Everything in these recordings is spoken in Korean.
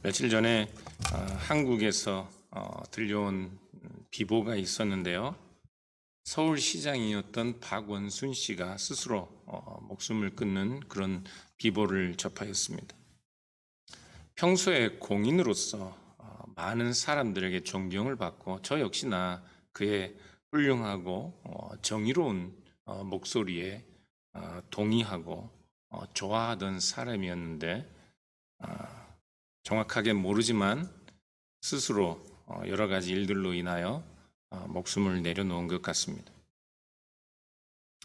며칠 전에 한국에서 들려온 비보가 있었는데요. 서울시장이었던 박원순 씨가 스스로 목숨을 끊는 그런 비보를 접하였습니다. 평소에 공인으로서 많은 사람들에게 존경을 받고 저 역시나 그의 훌륭하고 정의로운 목소리에 동의하고 좋아하던 사람이었는데 정확하게 모르지만 스스로 여러 가지 일들로 인하여 목숨을 내려놓은 것 같습니다.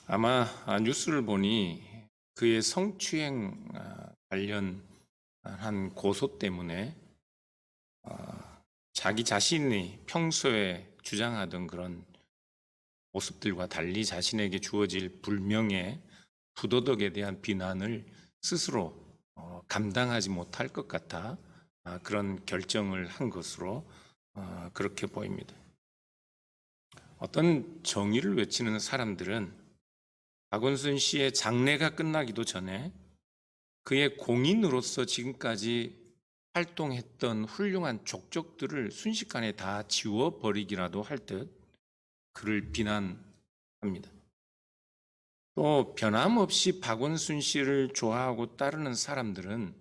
아마 뉴스를 보니 그의 성추행 관련한 고소 때문에 자기 자신이 평소에 주장하던 그런 모습들과 달리 자신에게 주어질 불명예, 부도덕에 대한 비난을 스스로 감당하지 못할 것 같아 그런 결정을 한 것으로 그렇게 보입니다. 어떤 정의를 외치는 사람들은 박원순 씨의 장례가 끝나기도 전에 그의 공인으로서 지금까지 활동했던 훌륭한 족적들을 순식간에 다 지워버리기라도 할 듯 그를 비난합니다. 또 변함없이 박원순 씨를 좋아하고 따르는 사람들은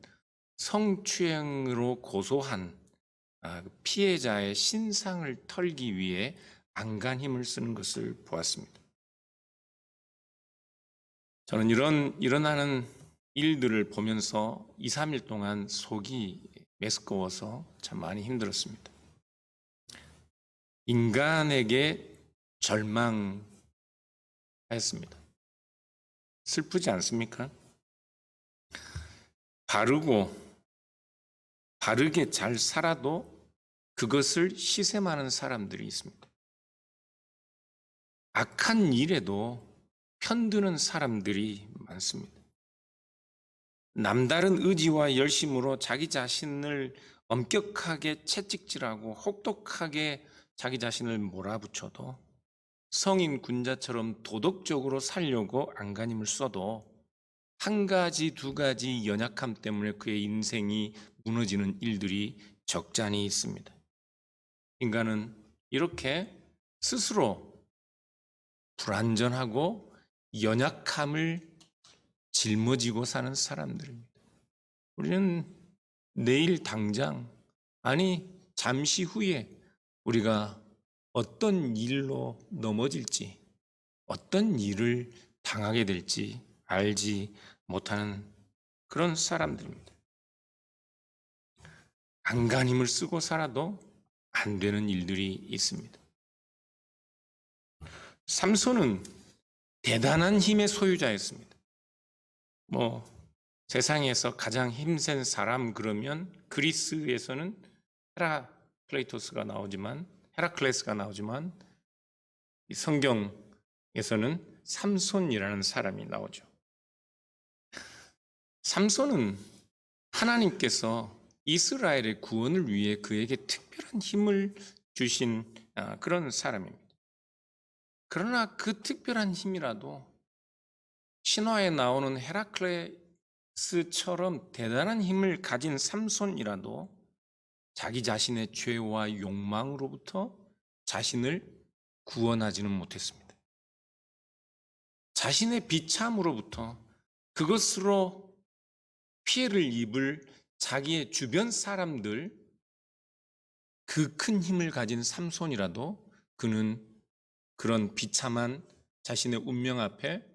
성추행으로 고소한 피해자의 신상을 털기 위해 안간 힘을 쓰는 것을 보았습니다. 저는 일어나는 일들을 보면서 2, 3일 동안 속이 메스꺼워서 참 많이 힘들었습니다. 인간에게 절망했습니다. 슬프지 않습니까? 바르게 잘 살아도 그것을 시샘하는 사람들이 있습니다. 악한 일에도 편드는 사람들이 많습니다. 남다른 의지와 열심으로 자기 자신을 엄격하게 채찍질하고 혹독하게 자기 자신을 몰아붙여도 성인 군자처럼 도덕적으로 살려고 안간힘을 써도 한 가지, 두 가지 연약함 때문에 그의 인생이 무너지는 일들이 적잖이 있습니다. 인간은 이렇게 스스로 불완전하고 연약함을 짊어지고 사는 사람들입니다. 우리는 내일 당장, 아니 잠시 후에 우리가 어떤 일로 넘어질지, 어떤 일을 당하게 될지 알지 못하는 그런 사람들입니다. 안간힘을 쓰고 살아도 안 되는 일들이 있습니다. 삼손은 대단한 힘의 소유자였습니다. 세상에서 가장 힘센 사람 그러면 그리스에서는 헤라클레이토스가 나오지만 이 성경에서는 삼손이라는 사람이 나오죠. 삼손은 하나님께서 이스라엘의 구원을 위해 그에게 특별한 힘을 주신 그런 사람입니다. 그러나 그 특별한 힘이라도 신화에 나오는 헤라클레스처럼 대단한 힘을 가진 삼손이라도 자기 자신의 죄와 욕망으로부터 자신을 구원하지는 못했습니다. 자신의 비참으로부터 그것으로 피해를 입을 자기의 주변 사람들, 그 큰 힘을 가진 삼손이라도 그는 그런 비참한 자신의 운명 앞에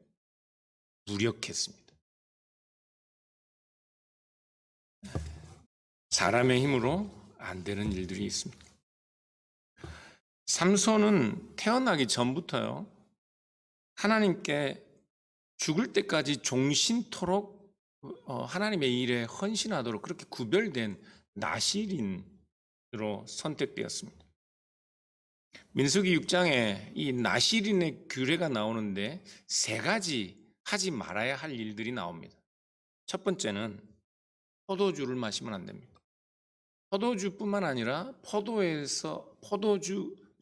무력했습니다. 사람의 힘으로 안 되는 일들이 있습니다. 삼손은 태어나기 전부터요, 하나님께 죽을 때까지 종신토록 하나님의 일에 헌신하도록 그렇게 구별된 나실인으로 선택되었습니다. 민수기 6장에 이 나실인의 규례가 나오는데 세 가지 하지 말아야 할 일들이 나옵니다. 첫 번째는 포도주를 마시면 안 됩니다. 포도주뿐만 아니라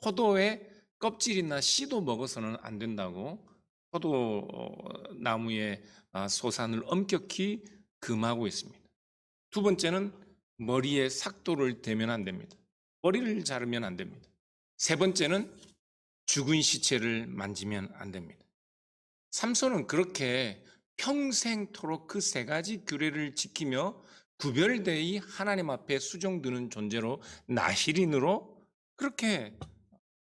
포도의 껍질이나 씨도 먹어서는 안 된다고 포도나무의 소산을 엄격히 금하고 있습니다. 두 번째는 머리에 삭도를 대면 안 됩니다. 머리를 자르면 안 됩니다. 세 번째는 죽은 시체를 만지면 안 됩니다. 삼손은 그렇게 평생토록 그 세 가지 규례를 지키며 구별되이 하나님 앞에 수종드는 존재로 나실인으로 그렇게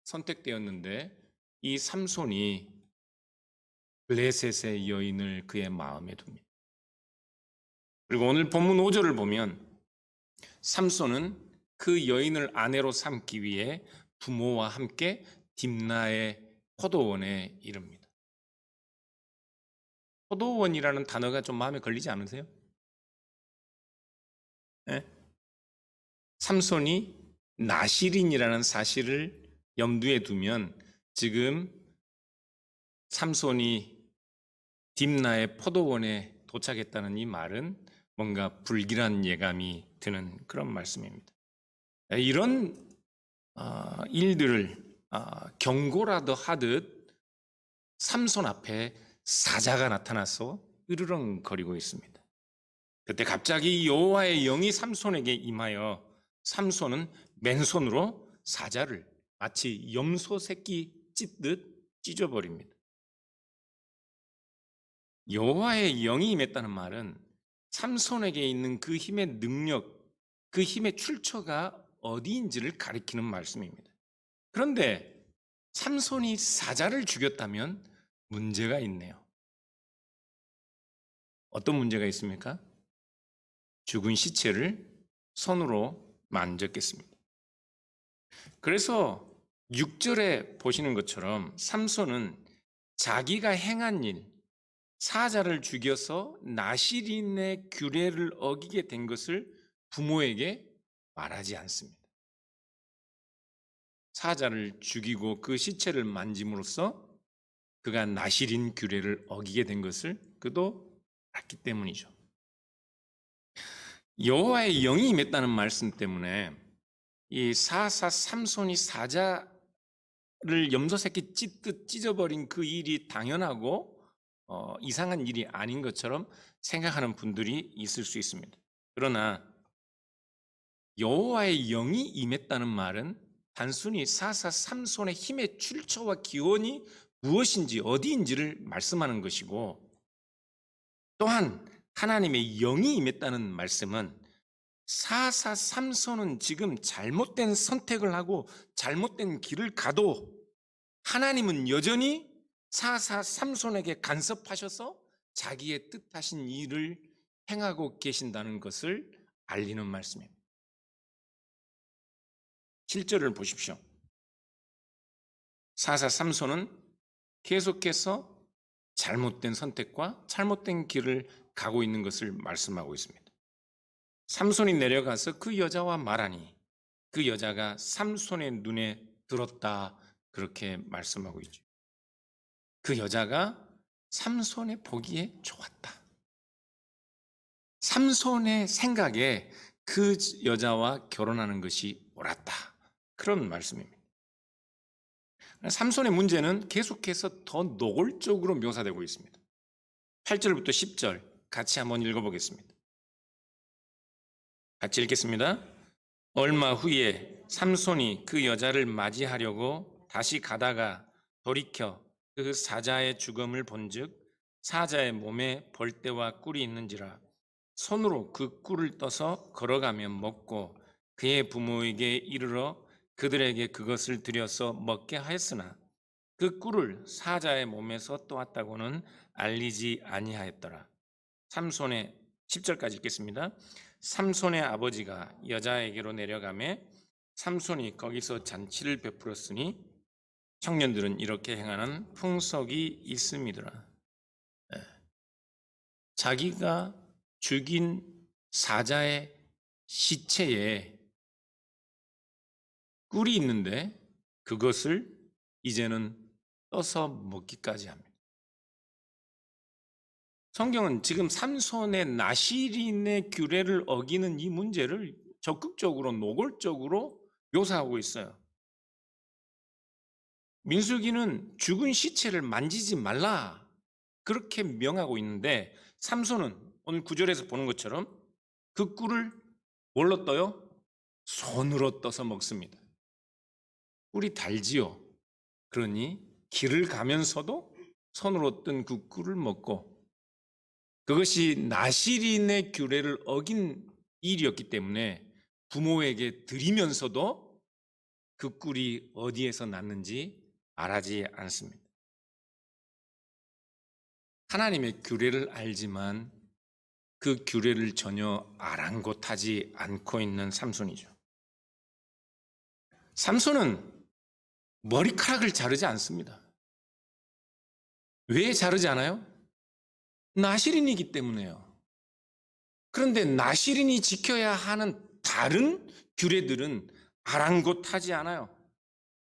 선택되었는데, 이 삼손이 블레셋의 여인을 그의 마음에 둡니다. 그리고 오늘 본문 5절을 보면 삼손은 그 여인을 아내로 삼기 위해 부모와 함께 딥나의 포도원에 이릅니다. 포도원이라는 단어가 좀 마음에 걸리지 않으세요? 네? 삼손이 나실인이라는 사실을 염두에 두면 지금 삼손이 딥나의 포도원에 도착했다는 이 말은 뭔가 불길한 예감이 드는 그런 말씀입니다. 이런 일들을 경고라도 하듯 삼손 앞에 사자가 나타나서 으르렁거리고 있습니다. 그때 갑자기 여호와의 영이 삼손에게 임하여 삼손은 맨손으로 사자를 마치 염소 새끼 찢듯 찢어버립니다. 여호와의 영이 임했다는 말은 삼손에게 있는 그 힘의 능력, 그 힘의 출처가 어디인지를 가리키는 말씀입니다. 그런데 삼손이 사자를 죽였다면 문제가 있네요. 어떤 문제가 있습니까? 죽은 시체를 손으로 만졌겠습니다. 그래서 6절에 보시는 것처럼 삼손은 자기가 행한 일, 사자를 죽여서 나실인의 규례를 어기게 된 것을 부모에게 말하지 않습니다. 사자를 죽이고 그 시체를 만짐으로써 그가 나실인 규례를 어기게 된 것을 그도 알기 때문이죠. 여호와의 영이 임했다는 말씀 때문에 이 사사 삼손이 사자를 염소 새끼 찢듯 찢어버린 그 일이 당연하고 이상한 일이 아닌 것처럼 생각하는 분들이 있을 수 있습니다. 그러나 여호와의 영이 임했다는 말은 단순히 사사 삼손의 힘의 출처와 기원이 무엇인지 어디인지를 말씀하는 것이고, 또한 하나님의 영이 임했다는 말씀은 사사 삼손은 지금 잘못된 선택을 하고 잘못된 길을 가도 하나님은 여전히 사사 삼손에게 간섭하셔서 자기의 뜻하신 일을 행하고 계신다는 것을 알리는 말씀입니다. 7절을 보십시오. 사사 삼손은 계속해서 잘못된 선택과 잘못된 길을 가고 있는 것을 말씀하고 있습니다. 삼손이 내려가서 그 여자와 말하니 그 여자가 삼손의 눈에 들었다, 그렇게 말씀하고 있죠. 그 여자가 삼손의 보기에 좋았다. 삼손의 생각에 그 여자와 결혼하는 것이 옳았다, 그런 말씀입니다. 삼손의 문제는 계속해서 더 노골적으로 묘사되고 있습니다. 8절부터 10절 같이 한번 읽어보겠습니다. 같이 읽겠습니다. 얼마 후에 삼손이 그 여자를 맞이하려고 다시 가다가 돌이켜 그 사자의 죽음을 본즉 사자의 몸에 벌떼와 꿀이 있는지라 손으로 그 꿀을 떠서 걸어가며 먹고 그의 부모에게 이르러 그들에게 그것을 들여서 먹게 하였으나 그 꿀을 사자의 몸에서 떠왔다고는 알리지 아니하였더라. 삼손의 10절까지 읽겠습니다. 삼손의 아버지가 여자에게로 내려가매 삼손이 거기서 잔치를 베풀었으니 청년들은 이렇게 행하는 풍속이 있음이더라. 자기가 죽인 사자의 시체에 꿀이 있는데 그것을 이제는 떠서 먹기까지 합니다. 성경은 지금 삼손의 나실인의 규례를 어기는 이 문제를 적극적으로 노골적으로 묘사하고 있어요. 민수기는 죽은 시체를 만지지 말라 그렇게 명하고 있는데 삼손은 오늘 9절에서 보는 것처럼 그 꿀을 뭘로 떠요? 손으로 떠서 먹습니다. 꿀이 달지요. 그러니 길을 가면서도 손으로 뜬 그 꿀을 먹고, 그것이 나시린의 규례를 어긴 일이었기 때문에 부모에게 드리면서도 그 꿀이 어디에서 났는지 말하지 않습니다. 하나님의 규례를 알지만 그 규례를 전혀 아랑곳하지 않고 있는 삼손이죠. 삼손은 머리카락을 자르지 않습니다. 왜 자르지 않아요? 나시린이기 때문에요. 그런데 나시린이 지켜야 하는 다른 규례들은 아랑곳하지 않아요.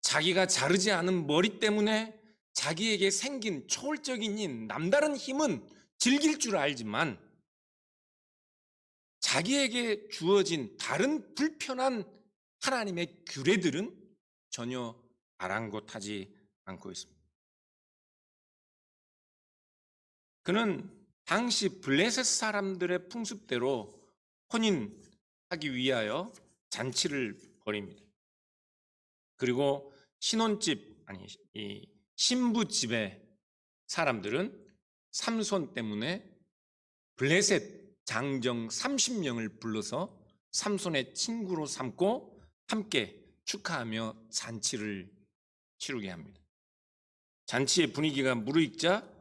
자기가 자르지 않은 머리 때문에 자기에게 생긴 초월적인 남다른 힘은 즐길 줄 알지만 자기에게 주어진 다른 불편한 하나님의 규례들은 전혀 아랑곳하지 않고 있습니다. 그는 당시 블레셋 사람들의 풍습대로 혼인하기 위하여 잔치를 벌입니다. 그리고 이 신부집의 사람들은 삼손 때문에 블레셋 장정 30명을 불러서 삼손의 친구로 삼고 함께 축하하며 잔치를 치르게 합니다. 잔치의 분위기가 무르익자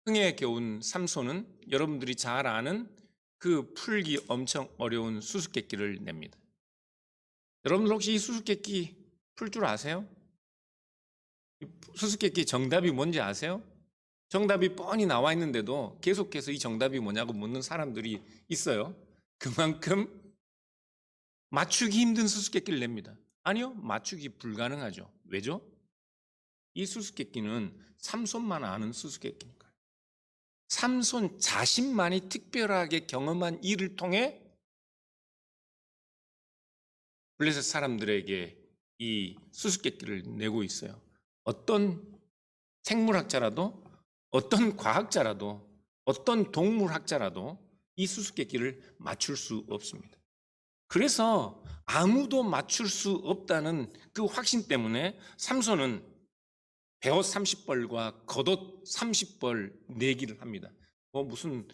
흥에 겨운 삼손은 여러분들이 잘 아는 그 풀기 엄청 어려운 수수께끼를 냅니다. 여러분들 혹시 이 수수께끼 풀 줄 아세요? 수수께끼 정답이 뭔지 아세요? 정답이 뻔히 나와 있는데도 계속해서 이 정답이 뭐냐고 묻는 사람들이 있어요. 그만큼 맞추기 힘든 수수께끼를 냅니다. 아니요, 맞추기 불가능하죠. 왜죠? 이 수수께끼는 삼손만 아는 수수께끼니까요. 삼손 자신만이 특별하게 경험한 일을 통해 블레셋 사람들에게 이 수수께끼를 내고 있어요. 어떤 생물학자라도, 어떤 과학자라도, 어떤 동물학자라도 이 수수께끼를 맞출 수 없습니다. 그래서 아무도 맞출 수 없다는 그 확신 때문에 삼손은 베옷 30벌과 겉옷 30벌 내기를 합니다. 무슨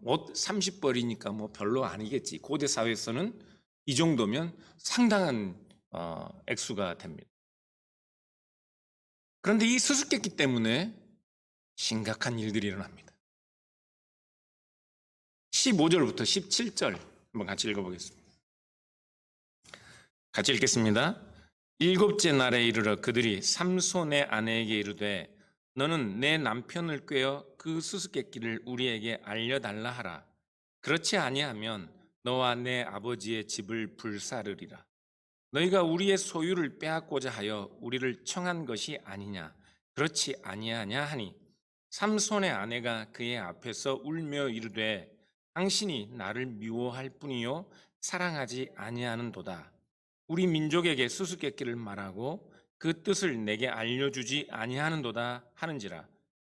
옷 30벌이니까 뭐 별로 아니겠지. 고대 사회에서는 이 정도면 상당한 액수가 됩니다. 그런데 이 수수께끼 때문에 심각한 일들이 일어납니다. 15절부터 17절 한번 같이 읽어보겠습니다. 같이 읽겠습니다. 일곱째 날에 이르러 그들이 삼손의 아내에게 이르되 너는 내 남편을 꾀어 그 수수께끼를 우리에게 알려달라 하라. 그렇지 아니하면 너와 내 아버지의 집을 불사르리라. 너희가 우리의 소유를 빼앗고자 하여 우리를 청한 것이 아니냐. 그렇지 아니하냐 하니 삼손의 아내가 그의 앞에서 울며 이르되 당신이 나를 미워할 뿐이요 사랑하지 아니하는도다. 우리 민족에게 수수께끼를 말하고 그 뜻을 내게 알려주지 아니하는도다 하는지라.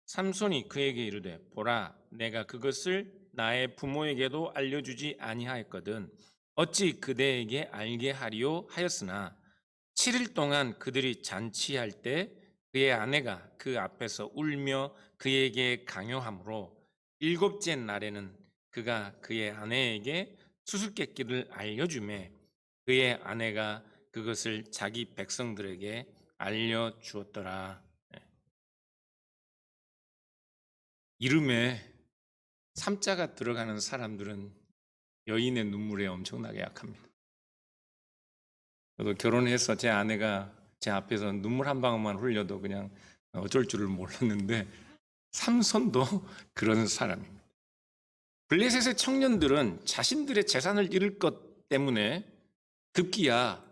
삼손이 그에게 이르되 보라 내가 그것을 나의 부모에게도 알려주지 아니하였거든 어찌 그대에게 알게 하리요 하였으나 7일 동안 그들이 잔치할 때 그의 아내가 그 앞에서 울며 그에게 강요하므로 일곱째 날에는 그가 그의 아내에게 수수께끼를 알려주매 그의 아내가 그것을 자기 백성들에게 알려주었더라. 이름에 삼자가 들어가는 사람들은 여인의 눈물에 엄청나게 약합니다. 저도 결혼해서 제 아내가 제 앞에서 눈물 한 방울만 흘려도 그냥 어쩔 줄을 몰랐는데 삼손도 그런 사람입니다. 블레셋의 청년들은 자신들의 재산을 잃을 것 때문에 급기야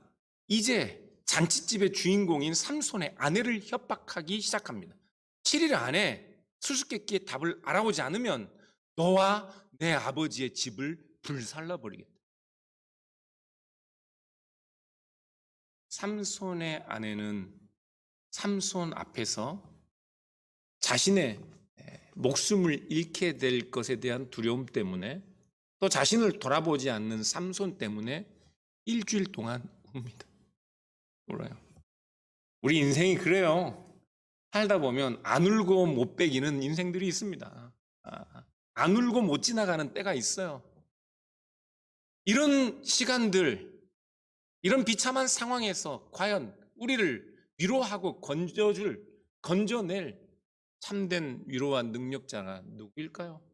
이제 잔치집의 주인공인 삼손의 아내를 협박하기 시작합니다. 7일 안에 수수께끼의 답을 알아오지 않으면 너와 내 아버지의 집을 불살라 버리겠다. 삼손의 아내는 삼손 앞에서 자신의 목숨을 잃게 될 것에 대한 두려움 때문에 또 자신을 돌아보지 않는 삼손 때문에 일주일 동안 웁니다. 울어요. 우리 인생이 그래요. 살다 보면 안 울고 못 베기는 인생들이 있습니다. 안 울고 못 지나가는 때가 있어요. 이런 시간들, 이런 비참한 상황에서 과연 우리를 위로하고 건져낼 참된 위로와 능력자가 누구일까요?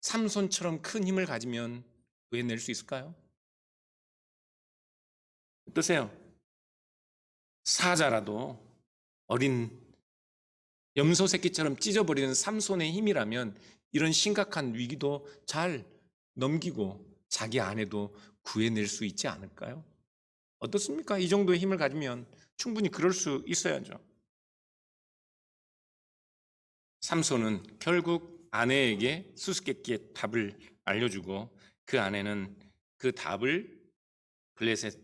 삼손처럼 큰 힘을 가지면 구해낼 수 있을까요? 어떠세요? 사자라도 어린 염소 새끼처럼 찢어버리는 삼손의 힘이라면 이런 심각한 위기도 잘 넘기고 자기 아내도 구해낼 수 있지 않을까요? 어떻습니까? 이 정도의 힘을 가지면 충분히 그럴 수 있어야죠. 삼손은 결국 아내에게 수수께끼의 답을 알려주고 그 아내는 그 답을 블레셋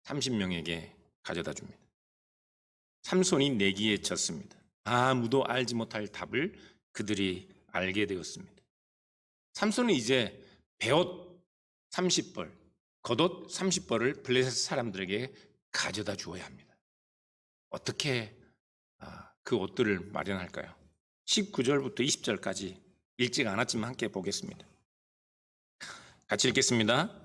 30명에게 가져다 줍니다. 삼손이 내기에 졌습니다. 아무도 알지 못할 답을 그들이 알게 되었습니다. 삼손은 이제 베옷 30벌, 겉옷 30벌을 블레셋 사람들에게 가져다 주어야 합니다. 어떻게 그 옷들을 마련할까요? 19절부터 20절까지 읽지가 않았지만 함께 보겠습니다. 같이 읽겠습니다.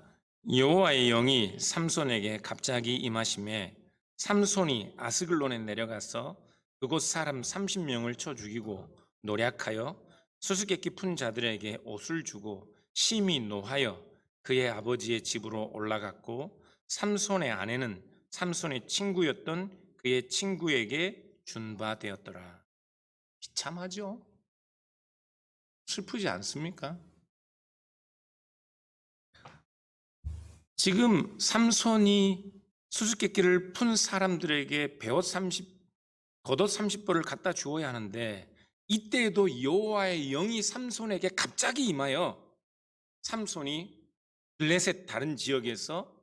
여호와의 영이 삼손에게 갑자기 임하심에 삼손이 아스글론에 내려가서 그곳 사람 30명을 쳐 죽이고 노략하여 수수께끼 푼 자들에게 옷을 주고 심히 노하여 그의 아버지의 집으로 올라갔고 삼손의 아내는 삼손의 친구였던 그의 친구에게 준 바 되었더라. 비참하죠? 슬프지 않습니까? 지금 삼손이 수수께끼를 푼 사람들에게 겉옷 30벌을 갖다 주어야 하는데 이때에도 여호와의 영이 삼손에게 갑자기 임하여 삼손이 블레셋 다른 지역에서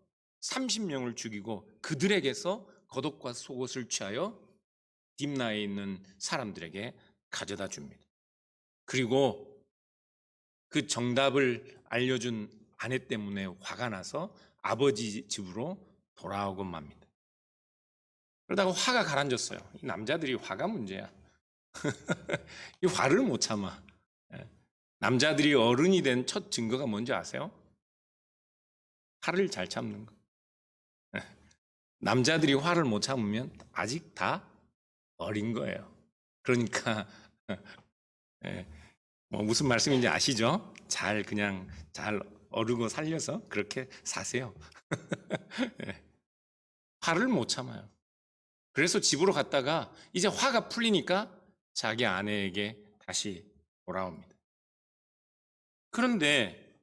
30명을 죽이고 그들에게서 겉옷과 속옷을 취하여 딥나에 있는 사람들에게 가져다 줍니다. 그리고 그 정답을 알려준 아내 때문에 화가 나서 아버지 집으로 돌아오곤 맙니다. 그러다가 화가 가라앉았어요. 이 남자들이 화가 문제야. 이 화를 못 참아. 남자들이 어른이 된 첫 증거가 뭔지 아세요? 화를 잘 참는 거. 남자들이 화를 못 참으면 아직 다 어린 거예요. 그러니까 뭐 무슨 말씀인지 아시죠? 그냥 잘 어르고 살려서 그렇게 사세요. 화를 못 참아요. 그래서 집으로 갔다가 이제 화가 풀리니까 자기 아내에게 다시 돌아옵니다. 그런데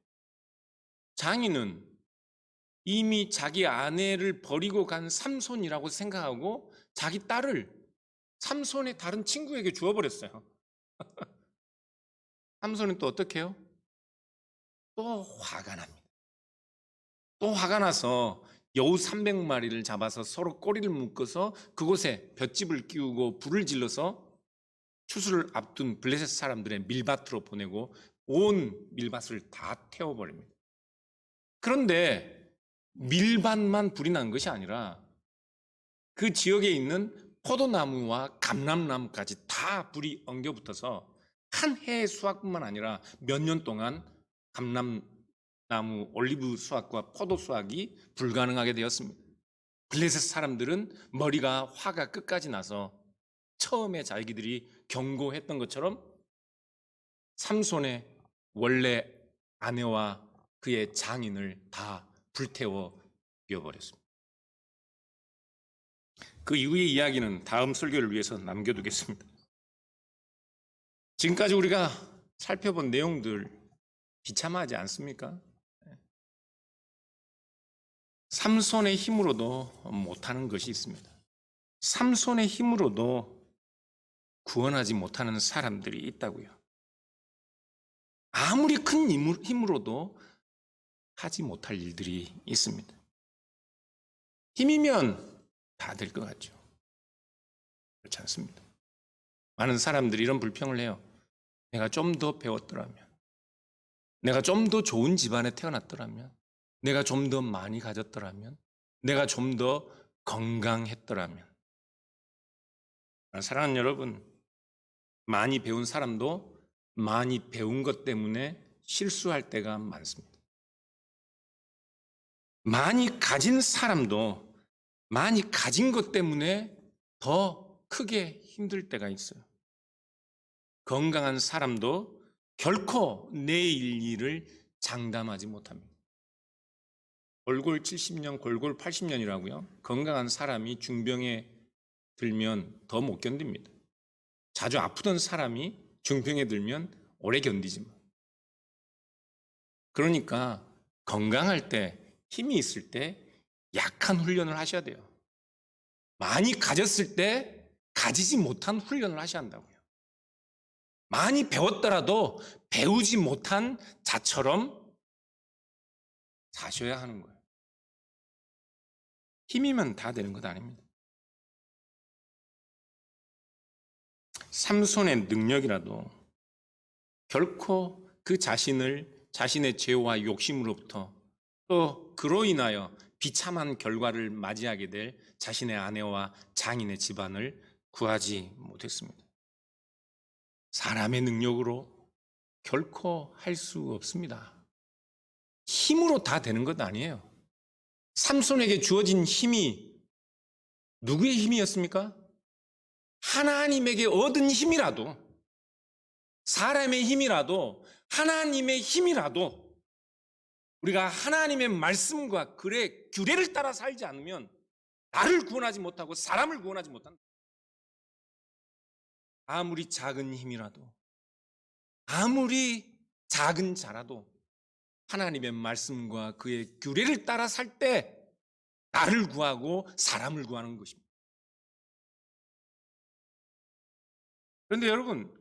장인은 이미 자기 아내를 버리고 간 삼손이라고 생각하고 자기 딸을 삼손의 다른 친구에게 주어버렸어요. 삼손은 또 어떻게 해요? 또 화가 납니다. 또 화가 나서 여우 300마리를 잡아서 서로 꼬리를 묶어서 그곳에 볏짚을 끼우고 불을 질러서 추수를 앞둔 블레셋 사람들의 밀밭으로 보내고 온 밀밭을 다 태워버립니다. 그런데 밀밭만 불이 난 것이 아니라 그 지역에 있는 포도나무와 감람나무까지 다 불이 엉겨붙어서 한 해의 수확뿐만 아니라 몇 년 동안 감람나무, 올리브 수확과 포도 수확이 불가능하게 되었습니다. 블레셋 사람들은 머리가 화가 끝까지 나서 처음에 자기들이 경고했던 것처럼 삼손의 원래 아내와 그의 장인을 다 불태워 비워버렸습니다. 그 이후의 이야기는 다음 설교를 위해서 남겨두겠습니다. 지금까지 우리가 살펴본 내용들 비참하지 않습니까? 삼손의 힘으로도 못하는 것이 있습니다. 삼손의 힘으로도 구원하지 못하는 사람들이 있다고요. 아무리 큰 힘으로도 하지 못할 일들이 있습니다. 힘이면 다 될 것 같죠. 그렇지 않습니다. 많은 사람들이 이런 불평을 해요. 내가 좀 더 배웠더라면, 내가 좀 더 좋은 집안에 태어났더라면, 내가 좀 더 많이 가졌더라면, 내가 좀 더 건강했더라면. 사랑하는 여러분, 많이 배운 사람도 많이 배운 것 때문에 실수할 때가 많습니다. 많이 가진 사람도 많이 가진 것 때문에 더 크게 힘들 때가 있어요. 건강한 사람도 결코 내일 일을 장담하지 못합니다. 골골 70년, 골골 80년이라고요. 건강한 사람이 중병에 들면 더 못 견딥니다. 자주 아프던 사람이 중병에 들면 오래 견디지만. 그러니까 건강할 때, 힘이 있을 때 약한 훈련을 하셔야 돼요. 많이 가졌을 때 가지지 못한 훈련을 하셔야 한다고요. 많이 배웠더라도 배우지 못한 자처럼 사셔야 하는 거예요. 힘이면 다 되는 것 아닙니다. 삼손의 능력이라도 결코 그 자신의 죄와 욕심으로부터 또 그로 인하여 비참한 결과를 맞이하게 될 자신의 아내와 장인의 집안을 구하지 못했습니다. 사람의 능력으로 결코 할 수 없습니다. 힘으로 다 되는 것 아니에요. 삼손에게 주어진 힘이 누구의 힘이었습니까? 하나님에게 얻은 힘이라도, 사람의 힘이라도, 하나님의 힘이라도 우리가 하나님의 말씀과 글의 규례를 따라 살지 않으면 나를 구원하지 못하고 사람을 구원하지 못한다. 아무리 작은 힘이라도, 아무리 작은 자라도 하나님의 말씀과 그의 규례를 따라 살 때 나를 구하고 사람을 구하는 것입니다. 그런데 여러분,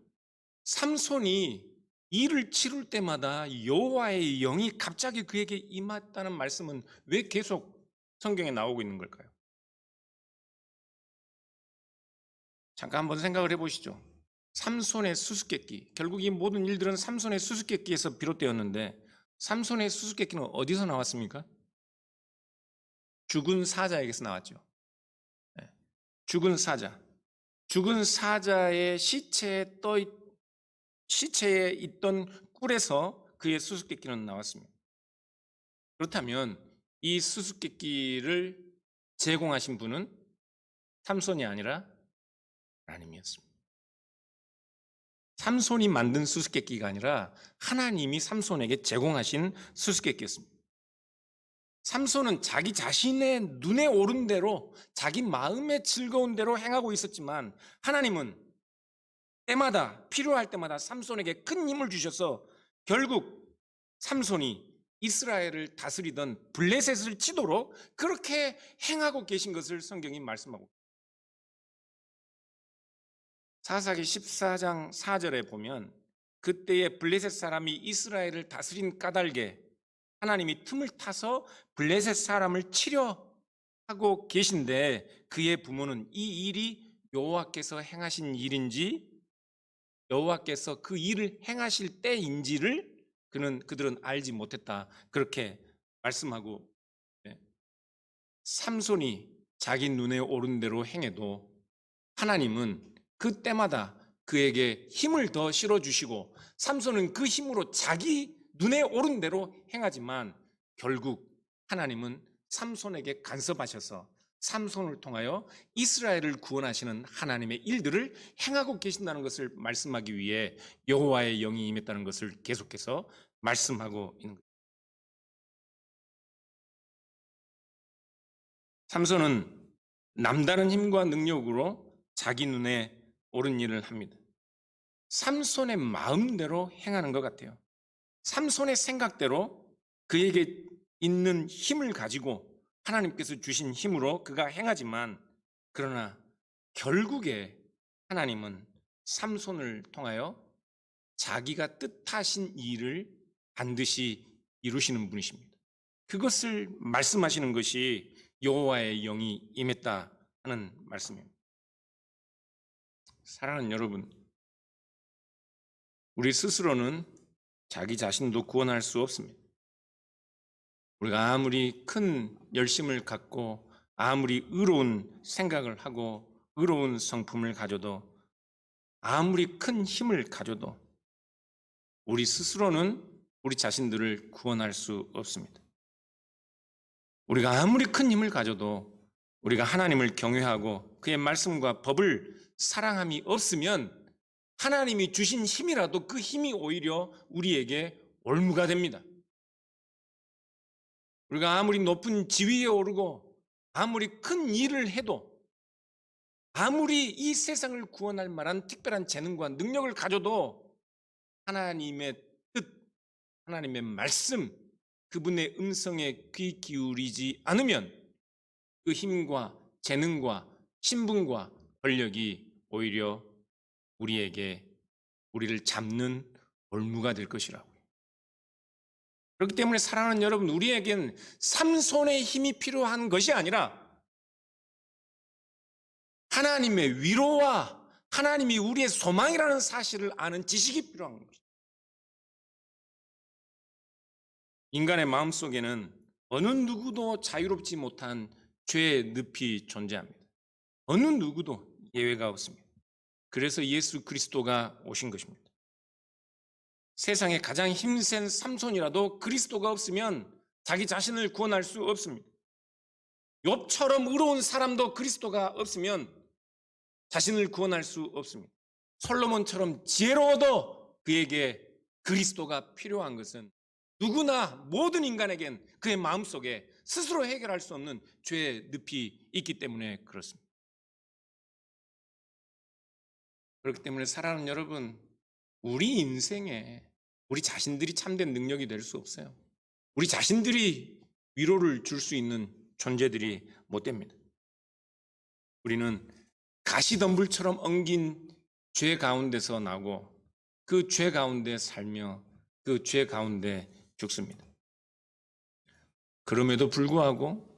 삼손이 일을 치룰 때마다 여호와의 영이 갑자기 그에게 임했다는 말씀은 왜 계속 성경에 나오고 있는 걸까요? 잠깐 한번 생각을 해보시죠. 삼손의 수수께끼, 결국 이 모든 일들은 삼손의 수수께끼에서 비롯되었는데 삼손의 수수께끼는 어디서 나왔습니까? 죽은 사자에게서 나왔죠. 죽은 사자. 죽은 사자의 시체에 있던 꿀에서 그의 수수께끼는 나왔습니다. 그렇다면 이 수수께끼를 제공하신 분은 삼손이 아니라 하나님이었습니다. 삼손이 만든 수수께끼가 아니라 하나님이 삼손에게 제공하신 수수께끼였습니다. 삼손은 자기 자신의 눈에 오른 대로 자기 마음에 즐거운 대로 행하고 있었지만 하나님은 때마다 필요할 때마다 삼손에게 큰 힘을 주셔서 결국 삼손이 이스라엘을 다스리던 블레셋을 치도록 그렇게 행하고 계신 것을 성경이 말씀하고 사사기 14장 4절에 보면 그때의 블레셋 사람이 이스라엘을 다스린 까닭에 하나님이 틈을 타서 블레셋 사람을 치려 하고 계신데 그의 부모는 이 일이 여호와께서 행하신 일인지 여호와께서 그 일을 행하실 때인지를 그들은 알지 못했다. 그렇게 말씀하고 삼손이 자기 눈에 오른 대로 행해도 하나님은 그때마다 그에게 힘을 더 실어주시고 삼손은 그 힘으로 자기 눈에 오른 대로 행하지만 결국 하나님은 삼손에게 간섭하셔서 삼손을 통하여 이스라엘을 구원하시는 하나님의 일들을 행하고 계신다는 것을 말씀하기 위해 여호와의 영이 임했다는 것을 계속해서 말씀하고 있는 거예요. 삼손은 남다른 힘과 능력으로 자기 눈에 옳은 일을 합니다. 삼손의 마음대로 행하는 것 같아요. 삼손의 생각대로 그에게 있는 힘을 가지고 하나님께서 주신 힘으로 그가 행하지만 그러나 결국에 하나님은 삼손을 통하여 자기가 뜻하신 일을 반드시 이루시는 분이십니다. 그것을 말씀하시는 것이 여호와의 영이 임했다 하는 말씀입니다. 사랑하는 여러분, 우리 스스로는 자기 자신도 구원할 수 없습니다. 우리가 아무리 큰 열심을 갖고 아무리 의로운 생각을 하고 의로운 성품을 가져도 아무리 큰 힘을 가져도 우리 스스로는 우리 자신들을 구원할 수 없습니다. 우리가 아무리 큰 힘을 가져도 우리가 하나님을 경외하고 그의 말씀과 법을 사랑함이 없으면 하나님이 주신 힘이라도 그 힘이 오히려 우리에게 올무가 됩니다. 우리가 아무리 높은 지위에 오르고 아무리 큰 일을 해도 아무리 이 세상을 구원할 만한 특별한 재능과 능력을 가져도 하나님의 뜻, 하나님의 말씀, 그분의 음성에 귀 기울이지 않으면 그 힘과 재능과 신분과 권력이 오히려 우리에게 우리를 잡는 올무가 될 것이라고요. 그렇기 때문에 사랑하는 여러분, 우리에겐 삼손의 힘이 필요한 것이 아니라 하나님의 위로와 하나님이 우리의 소망이라는 사실을 아는 지식이 필요한 것입니다. 인간의 마음속에는 어느 누구도 자유롭지 못한 죄의 늪이 존재합니다. 어느 누구도 예외가 없습니다. 그래서 예수 그리스도가 오신 것입니다. 세상에 가장 힘센 삼손이라도 그리스도가 없으면 자기 자신을 구원할 수 없습니다. 욥처럼 의로운 사람도 그리스도가 없으면 자신을 구원할 수 없습니다. 솔로몬처럼 지혜로워도 그에게 그리스도가 필요한 것은 누구나 모든 인간에겐 그의 마음속에 스스로 해결할 수 없는 죄의 늪이 있기 때문에 그렇습니다. 그렇기 때문에 사랑하는 여러분, 우리 인생에 우리 자신들이 참된 능력이 될 수 없어요. 우리 자신들이 위로를 줄 수 있는 존재들이 못 됩니다. 우리는 가시덤불처럼 엉긴 죄 가운데서 나고 그 죄 가운데 살며 그 죄 가운데 죽습니다. 그럼에도 불구하고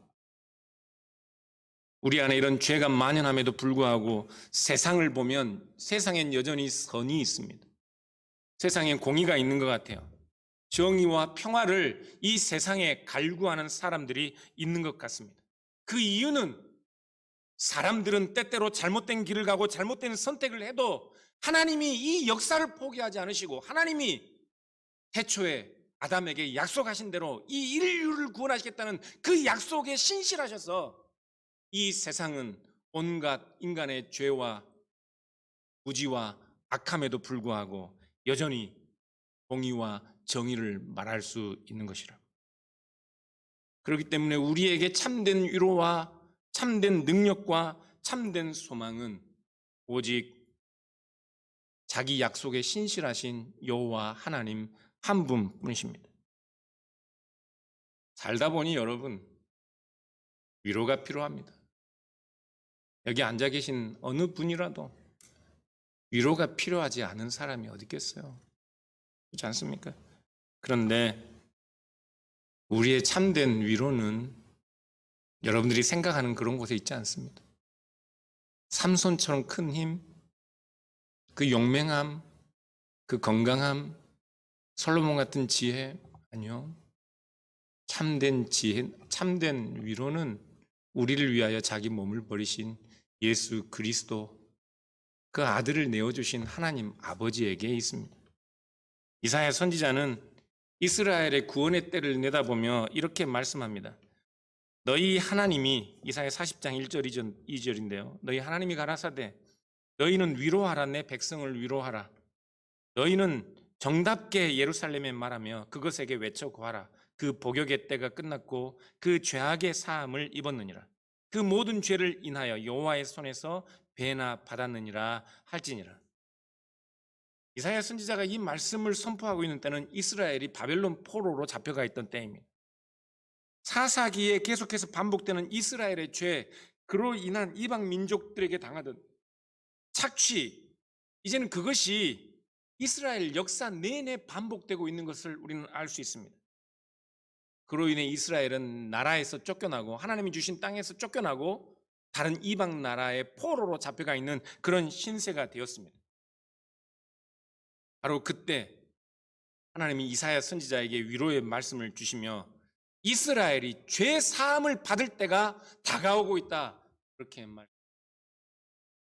우리 안에 이런 죄가 만연함에도 불구하고 세상을 보면 세상엔 여전히 선이 있습니다. 세상엔 공의가 있는 것 같아요. 정의와 평화를 이 세상에 갈구하는 사람들이 있는 것 같습니다. 그 이유는 사람들은 때때로 잘못된 길을 가고 잘못된 선택을 해도 하나님이 이 역사를 포기하지 않으시고 하나님이 태초에 아담에게 약속하신 대로 이 인류를 구원하시겠다는 그 약속에 신실하셔서 이 세상은 온갖 인간의 죄와 무지와 악함에도 불구하고 여전히 공의와 정의를 말할 수 있는 것이라. 그렇기 때문에 우리에게 참된 위로와 참된 능력과 참된 소망은 오직 자기 약속에 신실하신 여호와 하나님 한 분뿐이십니다. 살다 보니 여러분 위로가 필요합니다. 여기 앉아 계신 어느 분이라도 위로가 필요하지 않은 사람이 어디 있겠어요? 그렇지 않습니까? 그런데 우리의 참된 위로는 여러분들이 생각하는 그런 곳에 있지 않습니다. 삼손처럼 큰 힘, 그 용맹함, 그 건강함, 솔로몬 같은 지혜, 아니요. 참된 지혜, 참된 위로는 우리를 위하여 자기 몸을 버리신 예수 그리스도, 그 아들을 내어주신 하나님 아버지에게 있습니다. 이사야 선지자는 이스라엘의 구원의 때를 내다보며 이렇게 말씀합니다. 너희 하나님이, 이사야 40장 1절 2절인데요. 너희 하나님이 가라사대 너희는 위로하라, 내 백성을 위로하라. 너희는 정답게 예루살렘에 말하며 그것에게 외쳐 고하라. 그 복역의 때가 끝났고 그 죄악의 사함을 입었느니라. 그 모든 죄를 인하여 여호와의 손에서 배나 받았느니라 할지니라. 이사야 선지자가 이 말씀을 선포하고 있는 때는 이스라엘이 바벨론 포로로 잡혀가 있던 때입니다. 사사기에 계속해서 반복되는 이스라엘의 죄, 그로 인한 이방 민족들에게 당하던 착취, 이제는 그것이 이스라엘 역사 내내 반복되고 있는 것을 우리는 알 수 있습니다. 그로 인해 이스라엘은 나라에서 쫓겨나고 하나님이 주신 땅에서 쫓겨나고 다른 이방 나라의 포로로 잡혀가 있는 그런 신세가 되었습니다. 바로 그때 하나님이 이사야 선지자에게 위로의 말씀을 주시며 이스라엘이 죄 사함을 받을 때가 다가오고 있다, 그렇게 말.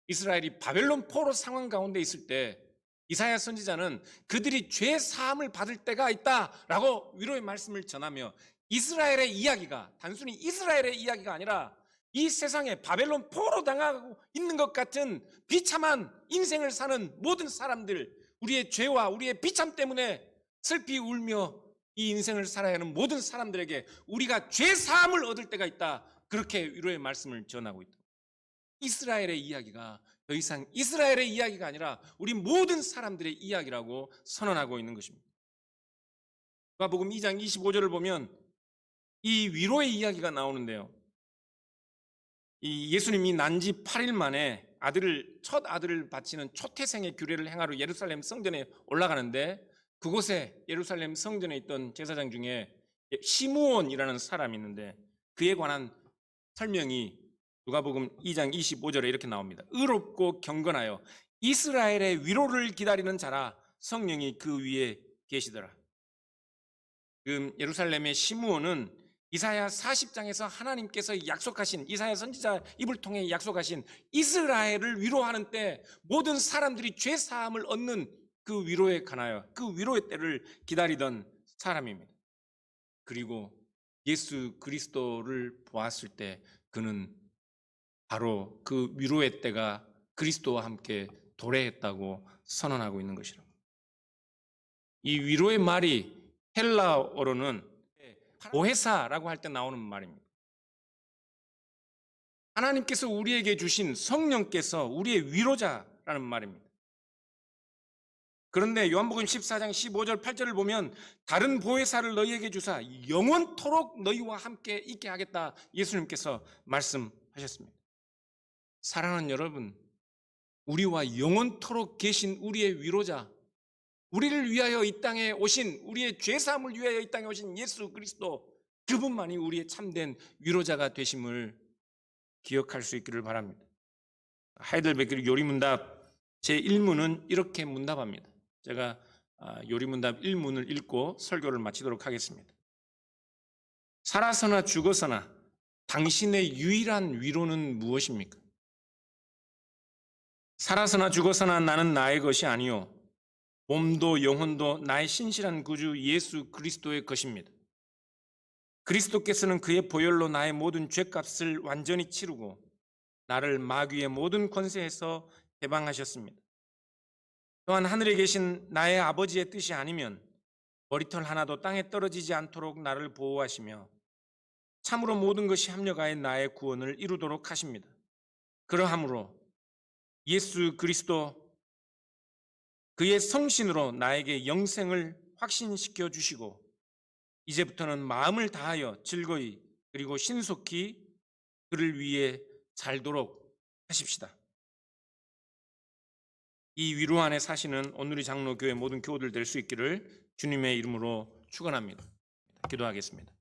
이스라엘이 바벨론 포로 상황 가운데 있을 때 이사야 선지자는 그들이 죄 사함을 받을 때가 있다라고 위로의 말씀을 전하며, 이스라엘의 이야기가 단순히 이스라엘의 이야기가 아니라 이 세상에 바벨론 포로 당하고 있는 것 같은 비참한 인생을 사는 모든 사람들, 우리의 죄와 우리의 비참 때문에 슬피 울며 이 인생을 살아야 하는 모든 사람들에게 우리가 죄 사함을 얻을 때가 있다, 그렇게 위로의 말씀을 전하고 있다. 이스라엘의 이야기가 더 이상 이스라엘의 이야기가 아니라 우리 모든 사람들의 이야기라고 선언하고 있는 것입니다. 누가복음 2장 25절을 보면 이 위로의 이야기가 나오는데요, 이 예수님이 난 지 8일 만에 첫 아들을 바치는 초태생의 규례를 행하러 예루살렘 성전에 올라가는데, 그곳에 예루살렘 성전에 있던 제사장 중에 시므온이라는 사람이 있는데 그에 관한 설명이 누가복음 2장 25절에 이렇게 나옵니다. 의롭고 경건하여 이스라엘의 위로를 기다리는 자라, 성령이 그 위에 계시더라. 예루살렘의 시므온은 이사야 40장에서 하나님께서 약속하신, 이사야 선지자 입을 통해 약속하신 이스라엘을 위로하는 때 모든 사람들이 죄 사함을 얻는 그 위로에 관하여 그 위로의 때를 기다리던 사람입니다. 그리고 예수 그리스도를 보았을 때 그는 바로 그 위로의 때가 그리스도와 함께 도래했다고 선언하고 있는 것이라고. 이 위로의 말이 헬라어로는 보혜사라고 할 때 나오는 말입니다. 하나님께서 우리에게 주신 성령께서 우리의 위로자라는 말입니다. 그런데 요한복음 14장 15절 8절을 보면 다른 보혜사를 너희에게 주사 영원토록 너희와 함께 있게 하겠다, 예수님께서 말씀하셨습니다. 사랑하는 여러분, 우리와 영원토록 계신 우리의 위로자, 우리를 위하여 이 땅에 오신, 우리의 죄사함을 위하여 이 땅에 오신 예수 그리스도, 그분만이 우리의 참된 위로자가 되심을 기억할 수 있기를 바랍니다. 하이델베르크 요리문답 제1문은 이렇게 문답합니다. 제가 요리문답 1문을 읽고 설교를 마치도록 하겠습니다. 살아서나 죽어서나 당신의 유일한 위로는 무엇입니까? 살아서나 죽어서나 나는 나의 것이 아니요 몸도 영혼도 나의 신실한 구주 예수 그리스도의 것입니다. 그리스도께서는 그의 보혈로 나의 모든 죄값을 완전히 치르고 나를 마귀의 모든 권세에서 해방하셨습니다. 또한 하늘에 계신 나의 아버지의 뜻이 아니면 머리털 하나도 땅에 떨어지지 않도록 나를 보호하시며 참으로 모든 것이 합력하여 나의 구원을 이루도록 하십니다. 그러하므로 예수 그리스도 그의 성신으로 나에게 영생을 확신시켜 주시고 이제부터는 마음을 다하여 즐거이 그리고 신속히 그를 위해 살도록 하십시다. 이 위로 안에 사시는 오늘의 장로교회 모든 교우들 될 수 있기를 주님의 이름으로 축원합니다. 기도하겠습니다.